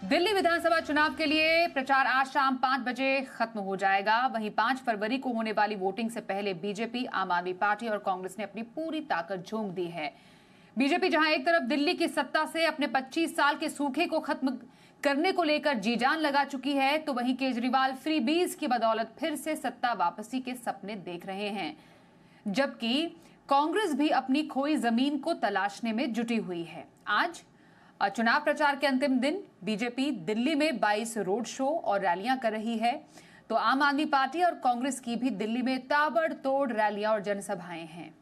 दिल्ली विधानसभा चुनाव के लिए प्रचार आज शाम 5 बजे खत्म हो जाएगा। वहीं 5 फरवरी को होने वाली वोटिंग से पहले बीजेपी, आम आदमी पार्टी और कांग्रेस ने अपनी पूरी ताकत झोंक दी है। बीजेपी जहां एक तरफ दिल्ली की सत्ता से अपने 25 साल के सूखे को खत्म करने को लेकर जी जान लगा चुकी है, तो वहीं केजरीवाल फ्रीबीज की बदौलत फिर से सत्ता वापसी के सपने देख रहे हैं, जबकि कांग्रेस भी अपनी खोई जमीन को तलाशने में जुटी हुई है। आज चुनाव प्रचार के अंतिम दिन बीजेपी दिल्ली में 22 रोड शो और रैलियां कर रही है, तो आम आदमी पार्टी और कांग्रेस की भी दिल्ली में ताबड़तोड़ रैलियां और जनसभाएं हैं।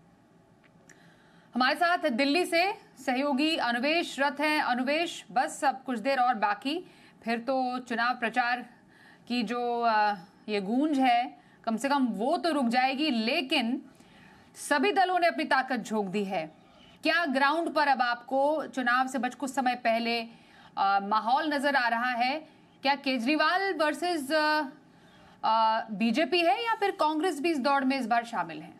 हमारे साथ दिल्ली से सहयोगी अनुवेश रथ हैं। अनुवेश, बस अब कुछ देर और बाकी, फिर तो चुनाव प्रचार की जो ये गूंज है कम से कम वो तो रुक जाएगी, लेकिन सभी दलों ने अपनी ताकत झोंक दी है। क्या ग्राउंड पर अब आपको चुनाव से कुछ समय पहले माहौल नजर आ रहा है? क्या केजरीवाल वर्सेस बीजेपी है या फिर कांग्रेस भी इस दौड़ में इस बार शामिल है?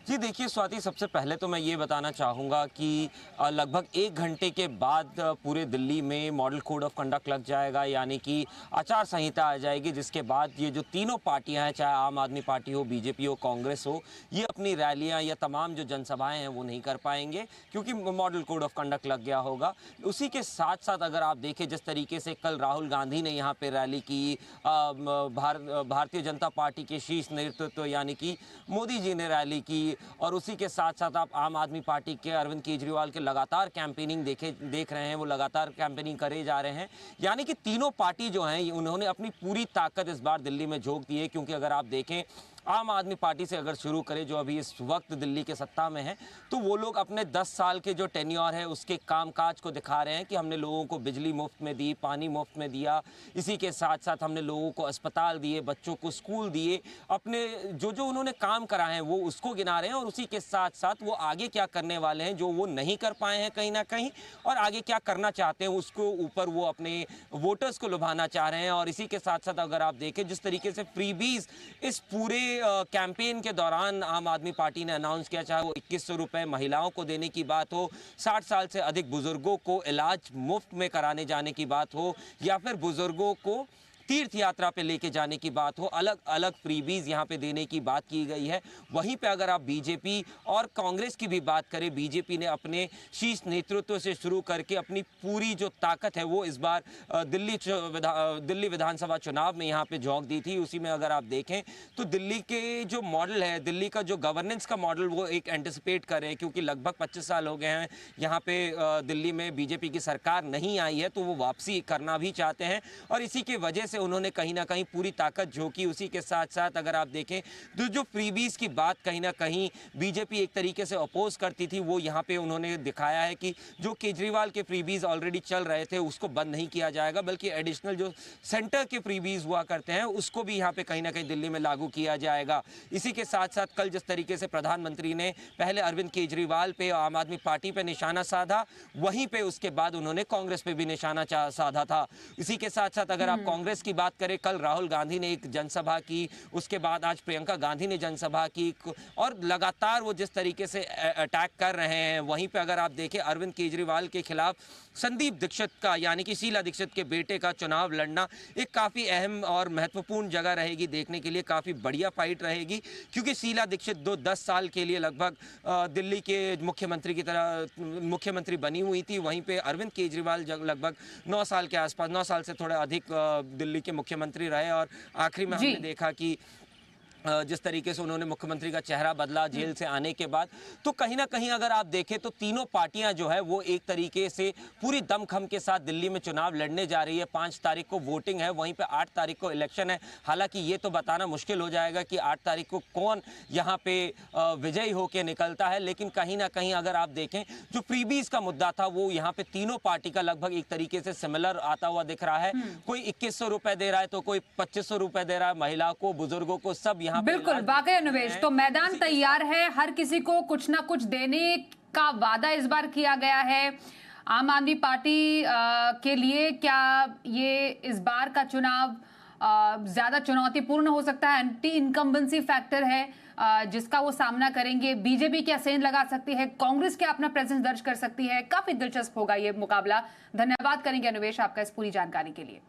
जी देखिए स्वाति, सबसे पहले तो मैं ये बताना चाहूँगा कि लगभग 1 घंटे के बाद पूरे दिल्ली में मॉडल कोड ऑफ कंडक्ट लग जाएगा, यानी कि आचार संहिता आ जाएगी, जिसके बाद ये जो तीनों पार्टियां हैं, चाहे आम आदमी पार्टी हो, बीजेपी हो, कांग्रेस हो, ये अपनी रैलियां या तमाम जो जनसभाएं हैं वो नहीं कर पाएंगे, क्योंकि मॉडल कोड ऑफ कंडक्ट लग गया होगा। उसी के साथ साथ अगर आप देखें जिस तरीके से कल राहुल गांधी ने यहाँ पर रैली की, भारतीय जनता पार्टी के शीर्ष नेतृत्व यानी कि मोदी जी ने रैली की, और उसी के साथ साथ आप आम आदमी पार्टी के अरविंद केजरीवाल के लगातार कैंपेनिंग देख रहे हैं, वो लगातार कैंपेनिंग करे जा रहे हैं। यानी कि तीनों पार्टी जो हैं उन्होंने अपनी पूरी ताकत इस बार दिल्ली में झोंक दी है, क्योंकि अगर आप देखें आम आदमी पार्टी से अगर शुरू करें, जो अभी इस वक्त दिल्ली के सत्ता में है, तो वो लोग अपने 10 साल के जो टेन्योर है उसके कामकाज को दिखा रहे हैं कि हमने लोगों को बिजली मुफ्त में दी, पानी मुफ्त में दिया, इसी के साथ साथ हमने लोगों को अस्पताल दिए, बच्चों को स्कूल दिए, अपने जो जो उन्होंने काम कराए हैं वो उसको गिना रहे हैं, और उसी के साथ साथ वो आगे क्या करने वाले हैं जो वो नहीं कर पाए हैं कहीं ना कहीं, और आगे क्या करना चाहते हैं उसको ऊपर वो अपने वोटर्स को लुभाना चाह रहे हैं। और इसी के साथ साथ अगर आप देखें जिस तरीके से फ्रीबीज इस पूरे कैंपेन के दौरान आम आदमी पार्टी ने अनाउंस किया, चाहे वो 2100 रुपए महिलाओं को देने की बात हो, 60 साल से अधिक बुजुर्गों को इलाज मुफ्त में कराने जाने की बात हो, या फिर बुजुर्गों को तीर्थ यात्रा पे लेके जाने की बात हो, अलग अलग फ्रीबीज यहाँ पे देने की बात की गई है। वहीं पे अगर आप बीजेपी और कांग्रेस की भी बात करें, बीजेपी ने अपने शीर्ष नेतृत्व से शुरू करके अपनी पूरी जो ताकत है वो इस बार दिल्ली विधानसभा चुनाव में यहाँ पे झोंक दी थी। उसी में अगर आप देखें तो दिल्ली के जो मॉडल है, दिल्ली का जो गवर्नेंस का मॉडल, वो एक एंटिसिपेट कर रहे हैं, क्योंकि लगभग 25 साल हो गए हैं यहाँ पे दिल्ली में बीजेपी की सरकार नहीं आई है, तो वो वापसी करना भी चाहते हैं, और इसी की वजह से उन्होंने कहीं ना कहीं पूरी ताकत झोंकी। उसी के साथ साथ अगर आप देखें तो जो फ्रीबीज की बात कहीं ना कहीं बीजेपी एक तरीके से अपोज करती थी, वो यहाँ पे उन्होंने दिखाया है कि जो केजरीवाल के फ्रीबीज ऑलरेडी चल रहे थे उसको बंद नहीं किया जाएगा, बल्कि एडिशनल जो सेंटर के फ्रीबीज हुआ करते हैं उसको भी यहाँ पे कहीं ना कहीं दिल्ली में लागू किया जाएगा। इसी के साथ साथ कल जिस तरीके से प्रधानमंत्री ने पहले अरविंद केजरीवाल पे, आम आदमी पार्टी पे निशाना साधा, वहीं पे उसके बाद उन्होंने कांग्रेस पे भी निशाना साधा था। इसी के साथ साथ अगर आप कांग्रेस की बात करें, कल राहुल गांधी ने एक जनसभा की, उसके बाद आज प्रियंका गांधी ने जनसभा की, और लगातार वो जिस तरीके से अटैक कर रहे हैं, वहीं पे अगर आप देखें अरविंद केजरीवाल के खिलाफ संदीप दीक्षित का, यानी कि शीला दीक्षित के बेटे का चुनाव लड़ना एक काफ़ी अहम और महत्वपूर्ण जगह रहेगी, देखने के लिए काफ़ी बढ़िया फाइट रहेगी, क्योंकि शीला दीक्षित 10 साल के लिए लगभग दिल्ली के मुख्यमंत्री की तरह मुख्यमंत्री बनी हुई थी। वहीं पे अरविंद केजरीवाल लगभग 9 साल के आसपास, 9 साल से थोड़ा अधिक दिल्ली के मुख्यमंत्री रहे, और आखिरी में हमने देखा कि जिस तरीके से उन्होंने मुख्यमंत्री का चेहरा बदला जेल से आने के बाद, तो कहीं ना कहीं अगर आप देखें तो तीनों पार्टियां जो है वो एक तरीके से पूरी दमखम के साथ दिल्ली में चुनाव लड़ने जा रही है। 5 तारीख को वोटिंग है, वहीं पे 8 तारीख को इलेक्शन है। हालांकि ये तो बताना मुश्किल हो जाएगा कि 8 तारीख को कौन यहाँ पे विजयी होकर निकलता है, लेकिन कहीं ना कहीं अगर आप देखें जो फ्रीबीज का मुद्दा था वो यहाँ पे तीनों पार्टी का लगभग एक तरीके से सिमिलर आता हुआ दिख रहा है। कोई 2100 रुपए दे रहा है, तो कोई 2500 रुपए दे रहा है, महिला को, बुजुर्गों को, सब बिल्कुल वाकई अनुवेश, तो मैदान तैयार है, हर किसी को कुछ ना कुछ देने का वादा इस बार किया गया है। आम आदमी पार्टी के लिए क्या ये इस बार का चुनाव ज्यादा चुनौतीपूर्ण हो सकता है, एंटी इनकम्बेंसी फैक्टर है जिसका वो सामना करेंगे। बीजेपी क्या सेंध लगा सकती है, कांग्रेस क्या अपना प्रेजेंस दर्ज कर सकती है, काफी दिलचस्प होगा ये मुकाबला। धन्यवाद करेंगे अनुवेश आपका इस पूरी जानकारी के लिए।